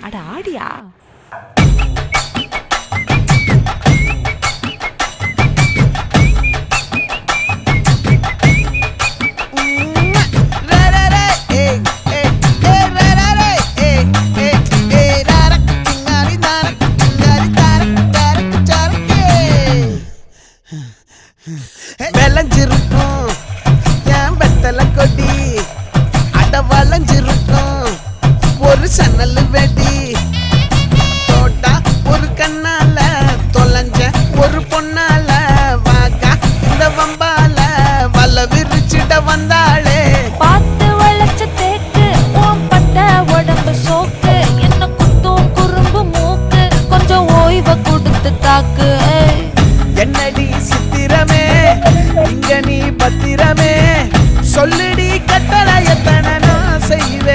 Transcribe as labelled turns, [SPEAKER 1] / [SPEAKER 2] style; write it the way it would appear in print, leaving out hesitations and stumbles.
[SPEAKER 1] அட ஆடியா.
[SPEAKER 2] விளைஞ்சிருக்கும் என் வெத்தலை கொடி, அட வளைஞ்சிருக்கும் ஒரு சன்னல் வெடி, தோட்டா ஒரு கண்ணால தொலைஞ்ச ஒரு பொண்ணால வாக்கா இந்த வம்பால வல விரிச்சிட வந்தாளே.
[SPEAKER 1] பார்த்து வளைச்ச தேக்கு ஓம் பட்ட உடம்பு சோக்கு, என்ன குத்தும் குறும்பு மூக்கு, கொஞ்சம் ஓய்வை கொடுத்து தாக்கு.
[SPEAKER 2] என்னடி சித்திரமே இங்க நீ பத்திரமே, சொல்லுடி கட்டளை எத்தனை நான் செய்வேன்.